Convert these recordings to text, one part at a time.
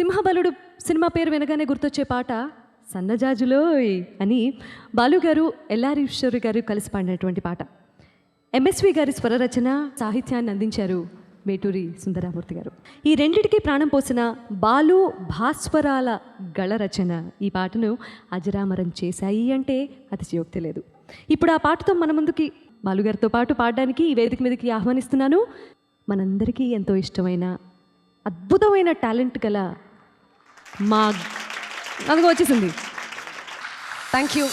సింహబలుడు cinema పేరు వినగానే గుర్తొచ్చే పాట సన్నజాజులోయ్ అని బాలు గారు ఎల్ఆర్ ఈశ్వరి గారు కలిసి పాడినటువంటి పాట. ఎంఎస్వి గారి స్వరరచన సాహిత్యాన్ని అందించారు వేటూరి సుందరమూర్తి గారు. ఈ రెండిటికి ప్రాణం పోసిన బాలు భాస్వరాల గళ రచన ఈ పాటను అజరామరం చేశాయి అంటే అతిశయోక్తి లేదు. ఇప్పుడు ఆ పాటతో మన ముందుకి బాలుగారితో పాటు పాడడానికి ఈ వేదిక మీదకి ఆహ్వానిస్తున్నాను. మనందరికీ ఎంతో ఇష్టమైన అద్భుతమైన టాలెంట్ గల మా అందుకు వచ్చేసింది. Thank you.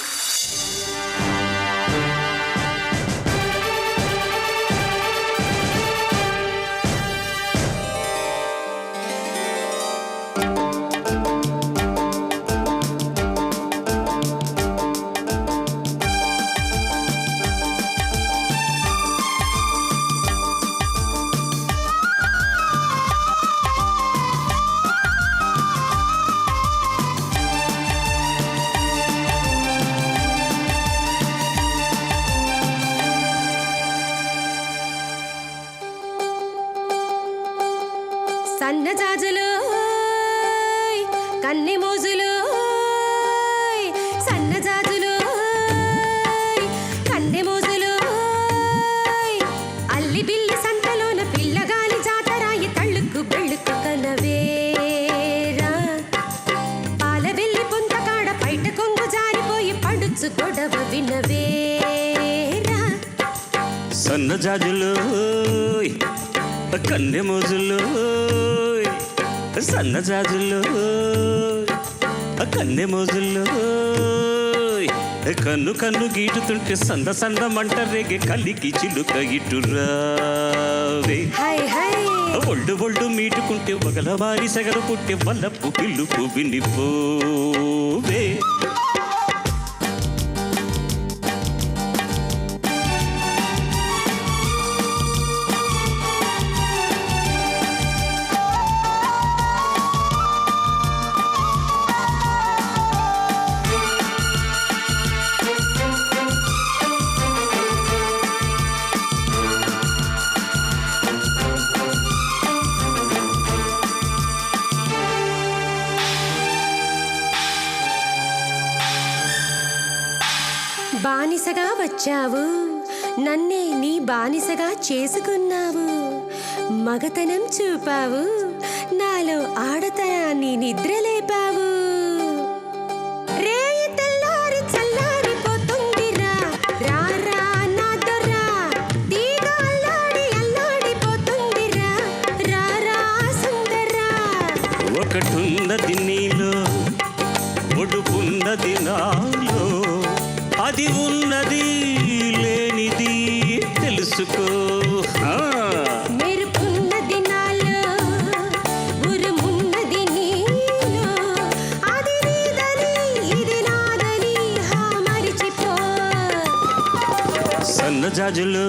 సన్నజాజులు కన్నె మోజులు సన్నజాజులు కన్నె మోజులు అల్లి బిల్లి సంతలోన పిల్లగాలి జాతరాయి తళ్ళుకు బెళ్ళుకు కనవేరా పాల వెళ్ళి పొంతకాడ పైట కొంగు జారిపోయి పడుచు గొడవ వినవేరా. సన్నజాజులు కన్నె మోజులు సన్నజాజులు కన్నె మోజులు కన్ను కన్ను గీటుతుంటే సంద సంద మంట రేగే కలికి చిలుక ఇటురావే ఒళ్ళు ఒళ్ళు మీటుకుంటే ఒకల వారి సగలు పుట్టే వల్లపు పిల్లుపు వినిపోవే. బానిసగా వచ్చావు, నన్నే నీ బానిసగా చేసుకున్నావు, మగతనం చూపావు, నాలో ఆడతనాన్ని నిద్రలేపావు. రేయి తెల్లారి చల్లారిపోతుందిరా రారా నా దొరా తీగ అల్లాడి అల్లాడిపోతుందిరా రారా సుందరా. ఒకటున్నది నీలో ఒడుపున్నది నాలో అది ఉన్నది లేనిది తెలుసుకో. మెరుపున్నది నాలో ఉరుమున్నది నీలో అది నీదని ఇది నాదని మరిచిపో. సన్నజాజులు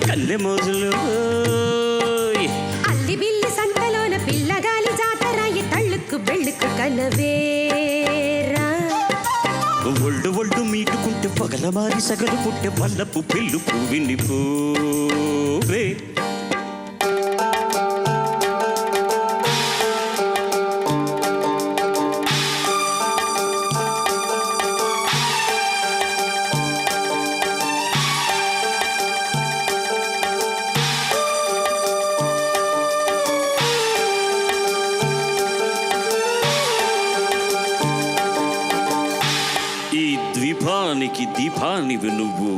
కన్నె మోజులు అల్లి బిల్లి సంతలోన పిల్లగాలి జాతరాయి తళ్ళుకు బెళ్ళుకు కనవేరా. ఒళ్ళు ఒళ్ళు మీటుకుంటే పగల మారి సగలు పుట్టే వల్లపు పిల్లుపు వినిపోవే. ఈ ద్వీపానికి దీపానివి నువ్వు,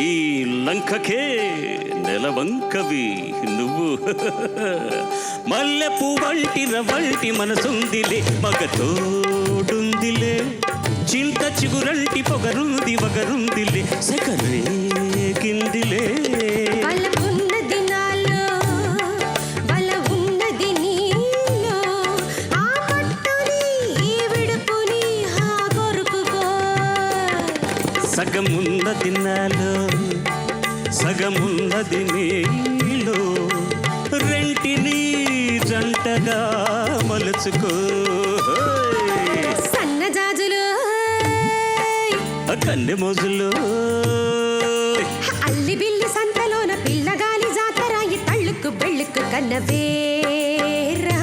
ఈ లంకకే నెలవంకవి నువ్వు. మల్లె పువ్వంటి రవంటి మనసుందిలే మగతోడుందిలే చింత చిగురంటి పొగరుంది వగరుందిలే సగరేగిందిలే. బలమున్నది నాలో బలమున్నది నీలో ఆ పట్టుని ఈ విడుపుని ఆ కొరుకుకో. సగమున్నది నాలో సగమున్నది నీలో రెంటిని జంటగా మలుచుకో. సన్నజాజులు కన్నె మోజులు అల్లి బిల్లి సంతలోన పిల్లగాలి జాతరాయి తళ్ళుకు బెళ్ళుకు కన్నవేరా.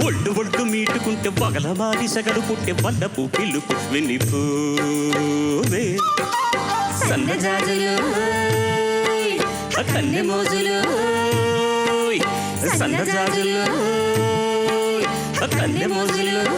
ఒళ్ళు ఒళ్ళు మీటుకుంటే వగలవారి సగలు పుట్టే వల్లపు పిలుపు వినిపోవే సన్నజాజులు కన్నె మోజులు సన్నజాజులు కన్నె మోజులు